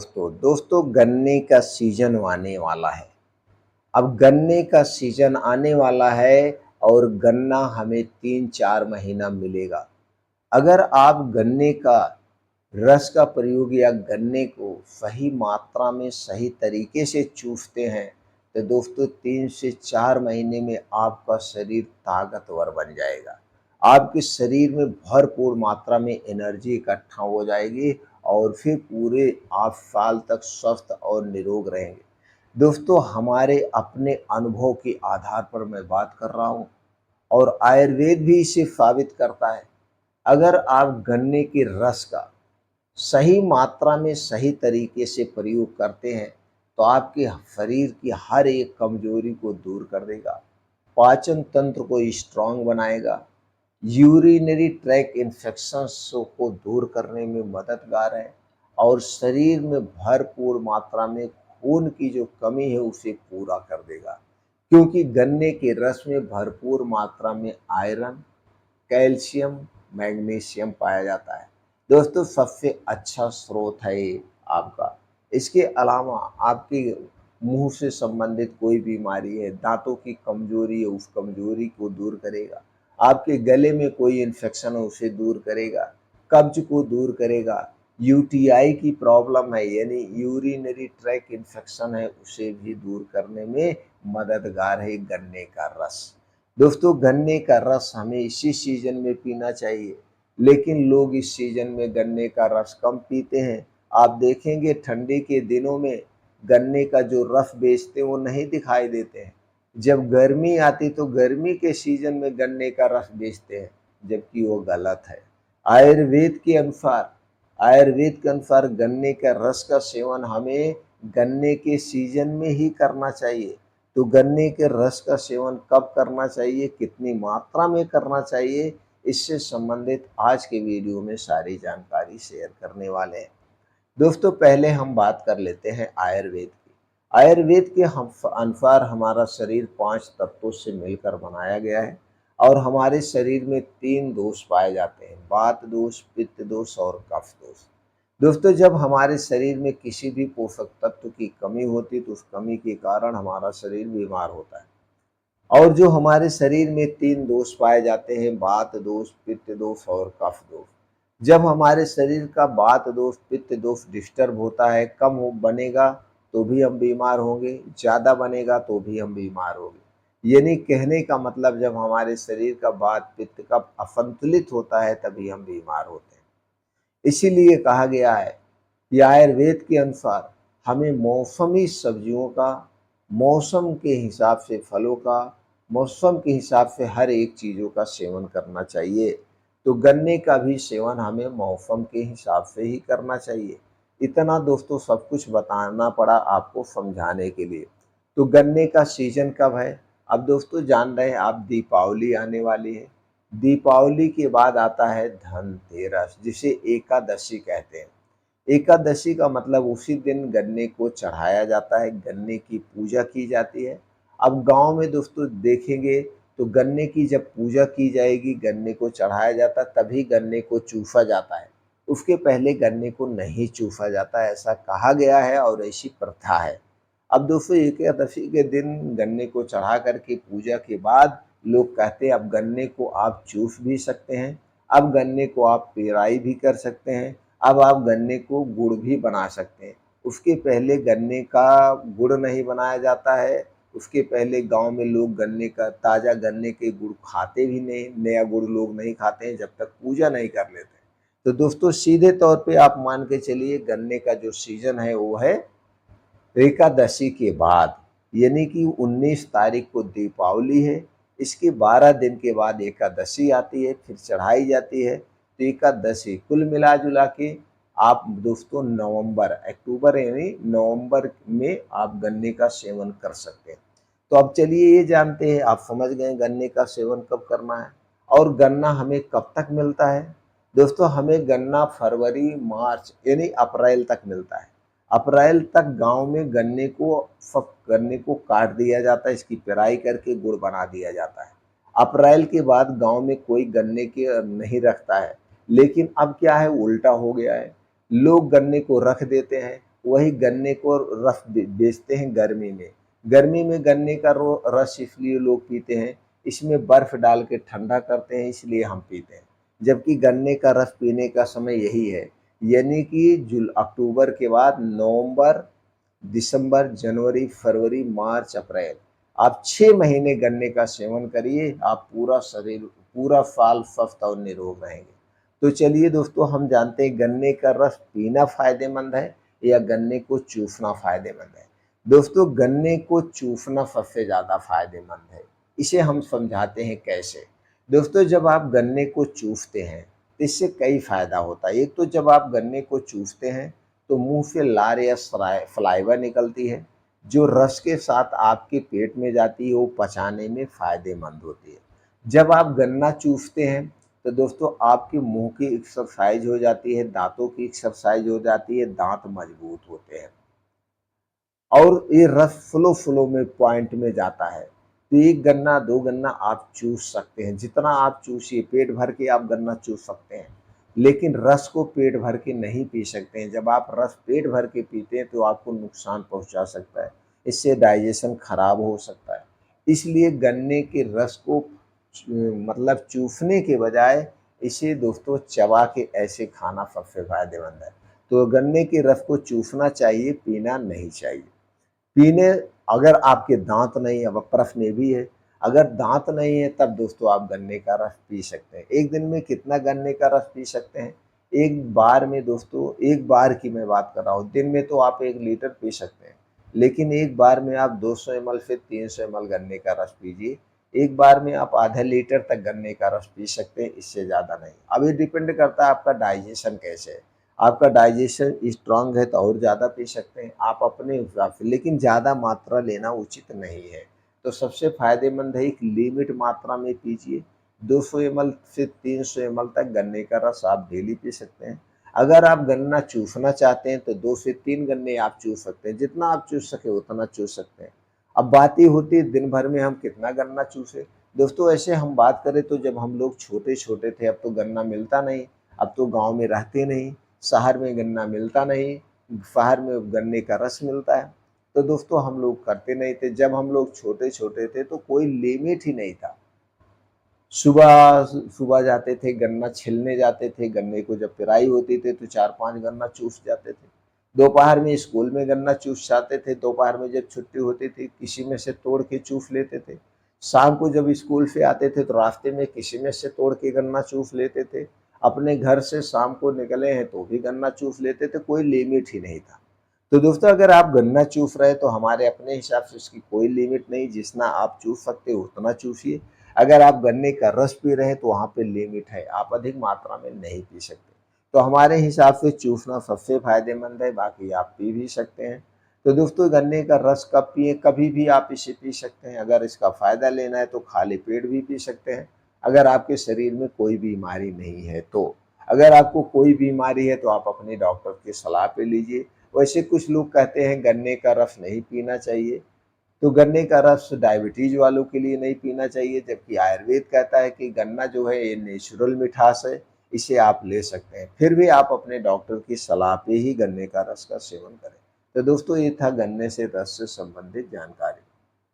दोस्तों गन्ने का सीजन आने वाला है। अब गन्ने का सीजन आने वाला है और गन्ना हमें 3-4 महीना मिलेगा। अगर आप गन्ने का रस का प्रयोग या गन्ने को सही मात्रा में सही तरीके से चूसते हैं तो दोस्तों 3 से 4 महीने में आपका शरीर ताकतवर बन जाएगा। आपके शरीर में भरपूर मात्रा में एनर्जी इकट्ठा हो जाएगी और फिर पूरे आप साल तक स्वस्थ और निरोग रहेंगे। दोस्तों हमारे अपने अनुभव के आधार पर मैं बात कर रहा हूँ और आयुर्वेद भी इसे साबित करता है। अगर आप गन्ने के रस का सही मात्रा में सही तरीके से प्रयोग करते हैं तो आपके शरीर की हर एक कमजोरी को दूर कर देगा, पाचन तंत्र को स्ट्रांग बनाएगा, यूरिनरी ट्रैक इन्फेक्शंस को दूर करने में मददगार है और शरीर में भरपूर मात्रा में खून की जो कमी है उसे पूरा कर देगा, क्योंकि गन्ने के रस में भरपूर मात्रा में आयरन, कैल्शियम, मैग्नीशियम पाया जाता है। दोस्तों सबसे अच्छा स्रोत है ये आपका। इसके अलावा आपके मुंह से संबंधित कोई बीमारी है, दांतों की कमजोरी है, उस कमजोरी को दूर करेगा। आपके गले में कोई इन्फेक्शन है उसे दूर करेगा, कब्ज को दूर करेगा, यूटीआई की प्रॉब्लम है यानी यूरिनरी ट्रैक इन्फेक्शन है उसे भी दूर करने में मददगार है गन्ने का रस। दोस्तों गन्ने का रस हमें इसी सीजन में पीना चाहिए, लेकिन लोग इस सीजन में गन्ने का रस कम पीते हैं। आप देखेंगे ठंडी के दिनों में गन्ने का जो रस बेचते हैं वो नहीं दिखाई देते हैं। जब गर्मी आती तो गर्मी के सीजन में गन्ने का रस बेचते हैं, जबकि वो गलत है। आयुर्वेद के अनुसार आयुर्वेद के अनुसार गन्ने का रस का सेवन हमें गन्ने के सीजन में ही करना चाहिए। तो गन्ने के रस का सेवन कब करना चाहिए, कितनी मात्रा में करना चाहिए, इससे संबंधित आज के वीडियो में सारी जानकारी शेयर करने वाले हैं। दोस्तों पहले हम बात कर लेते हैं आयुर्वेद की। आयुर्वेद के अनुसार हमारा शरीर 5 तत्वों से मिलकर बनाया गया है और हमारे शरीर में 3 दोष पाए जाते हैं, वात दोष, पित्त दोष और कफ दोष। दोस्तों जब हमारे शरीर में किसी भी पोषक तत्व की कमी होती तो उस कमी के कारण हमारा शरीर बीमार होता है। और जो हमारे शरीर में 3 दोष पाए जाते हैं, वात दोष, पित्त दोष और कफ दोष। जब हमारे शरीर का वात दोष, पित्त दोष डिस्टर्ब होता है, कम बनेगा तो भी हम बीमार होंगे, ज़्यादा बनेगा तो भी हम बीमार होंगे। यानी कहने का मतलब जब हमारे शरीर का वात पित्त का असंतुलित होता है तभी हम बीमार होते हैं। इसीलिए कहा गया है कि आयुर्वेद के अनुसार हमें मौसमी सब्जियों का, मौसम के हिसाब से फलों का, मौसम के हिसाब से हर एक चीज़ों का सेवन करना चाहिए। तो गन्ने का भी सेवन हमें मौसम के हिसाब से ही करना चाहिए। इतना दोस्तों सब कुछ बताना पड़ा आपको समझाने के लिए। तो गन्ने का सीजन कब है? अब दोस्तों जान रहे हैं आप, दीपावली आने वाली है। दीपावली के बाद आता है धनतेरस, जिसे एकादशी कहते हैं। एकादशी का मतलब उसी दिन गन्ने को चढ़ाया जाता है, गन्ने की पूजा की जाती है। अब गांव में दोस्तों देखेंगे तो गन्ने की जब पूजा की जाएगी, गन्ने को चढ़ाया जाता है, तभी गन्ने को चूसा जाता है। उसके पहले गन्ने को नहीं चूसा जाता, ऐसा कहा गया है और ऐसी प्रथा है। अब दोस्तों एकादशी के दिन गन्ने को चढ़ा करके पूजा के बाद लोग कहते हैं अब गन्ने को आप चूस भी सकते हैं, अब गन्ने को आप पेराई भी कर सकते हैं, अब आप गन्ने को गुड़ भी बना सकते हैं। उसके पहले गन्ने का गुड़ नहीं बनाया जाता है। उसके पहले गांव में लोग गन्ने का, ताज़ा गन्ने के गुड़ खाते भी नहीं, नया गुड़ लोग नहीं खाते हैं जब तक पूजा नहीं कर लेते। तो दोस्तों सीधे तौर पे आप मान के चलिए गन्ने का जो सीजन है वो है एकादशी के बाद, यानी कि 19 तारीख को दीपावली है। इसके 12 दिन के बाद एकादशी आती है, फिर चढ़ाई जाती है। तो एकादशी कुल मिला जुला के आप दोस्तों अक्टूबर यानी नवंबर में आप गन्ने का सेवन कर सकते हैं। तो अब चलिए ये जानते हैं, आप समझ गए गन्ने का सेवन कब करना है और गन्ना हमें कब तक मिलता है। दोस्तों हमें गन्ना फरवरी, मार्च यानी अप्रैल तक मिलता है। अप्रैल तक गांव में गन्ने को काट दिया जाता है, इसकी पेराई करके गुड़ बना दिया जाता है। अप्रैल के बाद गांव में कोई गन्ने के नहीं रखता है, लेकिन अब क्या है, उल्टा हो गया है। लोग गन्ने को रख देते हैं वही गन्ने को रस बेचते हैं गर्मी में। गर्मी में गन्ने का रस इसलिए लोग पीते हैं, इसमें बर्फ डाल के ठंडा करते हैं, इसलिए हम पीते हैं। जबकि गन्ने का रस पीने का समय यही है, यानी कि अक्टूबर के बाद नवंबर, दिसंबर, जनवरी, फरवरी, मार्च, अप्रैल, आप 6 महीने गन्ने का सेवन करिए, आप पूरा शरीर, पूरा साल स्वस्थ और निरोग रहेंगे। तो चलिए दोस्तों, हम जानते हैं गन्ने का रस पीना फ़ायदेमंद है या गन्ने को चूसना फ़ायदेमंद है। दोस्तों, गन्ने को चूसना सबसे ज़्यादा फ़ायदेमंद है। इसे हम समझाते हैं कैसे। दोस्तों, जब आप गन्ने को चूसते हैं, तो इससे कई फ़ायदा होता है। एक तो जब आप गन्ने को चूसते हैं, तो मुँह से लार या सलाइवा निकलती है, जो रस के साथ आपके पेट में जाती है, वो पचाने में फ़ायदेमंद होती है। जब आप गन्ना चूसते हैं, तो दोस्तों आपके मुँह की एक्सरसाइज़ हो जाती है, दाँतों की एक्सरसाइज़ हो जाती है, दाँत मजबूत होते हैं और ये रस फ्लो में पॉइंट में जाता है। तो 1 गन्ना, 2 गन्ना आप चूस सकते हैं, जितना आप चूसिए, पेट भर के आप गन्ना चूस सकते हैं। लेकिन रस को पेट भर के नहीं पी सकते हैं। जब आप रस पेट भर के पीते हैं, तो आपको नुकसान पहुँचा सकता है। इससे डाइजेशन खराब हो सकता है। इसलिए गन्ने के रस को मतलब चूसने के बजाय इसे दोस्तों चबा के ऐसे खाना सबसे फ़ायदेमंद है। तो गन्ने के रस को चूसना चाहिए, पीना नहीं चाहिए। पीने, अगर आपके दाँत नहीं है, अब प्रश्न ये भी है, अगर दाँत नहीं है तब दोस्तों आप गन्ने का रस पी सकते हैं। एक दिन में कितना गन्ने का रस पी सकते हैं? एक बार में दोस्तों, एक बार की मैं बात कर रहा हूँ, दिन में तो आप 1 लीटर पी सकते हैं। लेकिन एक बार में आप 200 एमएल से 300 एमएल गन्ने का रस पीजिए। एक बार में आप आधा लीटर तक गन्ने का रस पी सकते हैं, इससे ज़्यादा नहीं। अब ये डिपेंड करता है आपका डाइजेशन कैसे है। आपका डाइजेशन स्ट्रांग है तो और ज़्यादा पी सकते हैं, आप अपने हिसाब से, लेकिन ज़्यादा मात्रा लेना उचित नहीं है। तो सबसे फ़ायदेमंद है एक लिमिट मात्रा में पीजिए। 200 एमएल से 300 एमएल तक गन्ने का रस आप डेली पी सकते हैं। अगर आप गन्ना चूसना चाहते हैं तो 2 से 3 गन्ने आप चूस सकते हैं, जितना आप चूस सके उतना चूस सकते हैं। अब बात ये होती है दिन भर में हम कितना गन्ना चूसें। दोस्तों, ऐसे हम बात करें तो जब हम लोग छोटे-छोटे थे, अब तो गन्ना मिलता नहीं, अब तो गाँव में रहते नहीं, शहर में गन्ना मिलता नहीं, शहर में गन्ने का रस मिलता है। तो दोस्तों, हम लोग करते नहीं थे। जब हम लोग छोटे-छोटे थे तो कोई लिमिट ही नहीं था। सुबह सुबह जाते थे, गन्ना छिलने जाते थे, गन्ने को जब पेराई होती थी तो 4-5 गन्ना चूस जाते थे। दोपहर में स्कूल में गन्ना चूस जाते थे, दोपहर में जब छुट्टी होती थी किसी में से तोड़ के चूस लेते थे। शाम को जब स्कूल से आते थे तो रास्ते में किसी में से तोड़ के गन्ना चूस लेते थे। अपने घर से शाम को निकले हैं तो भी गन्ना चूस लेते थे, कोई लिमिट ही नहीं था। तो दोस्तों, अगर आप गन्ना चूस रहे हैं तो हमारे अपने हिसाब से उसकी कोई लिमिट नहीं, जितना आप चूस सकते हो उतना चूसिए। अगर आप गन्ने का रस पी रहे हैं तो वहाँ पे लिमिट है, आप अधिक मात्रा में नहीं पी सकते। तो हमारे हिसाब से चूसना सबसे फ़ायदेमंद है, बाकी आप पी भी सकते हैं। तो दोस्तों, गन्ने का रस कब पिएँ? कभी भी आप इसे पी सकते हैं। अगर इसका फ़ायदा लेना है तो खाली पेट भी पी सकते हैं, अगर आपके शरीर में कोई बीमारी नहीं है तो। अगर आपको कोई बीमारी है तो आप अपने डॉक्टर की सलाह पे लीजिए। वैसे कुछ लोग कहते हैं गन्ने का रस नहीं पीना चाहिए, तो गन्ने का रस डायबिटीज वालों के लिए नहीं पीना चाहिए, जबकि आयुर्वेद कहता है कि गन्ना जो है ये नेचुरल मिठास है, इसे आप ले सकते हैं। फिर भी आप अपने डॉक्टर की सलाह पे ही गन्ने का रस का सेवन करें। तो दोस्तों, ये था गन्ने से रस से संबंधित जानकारी।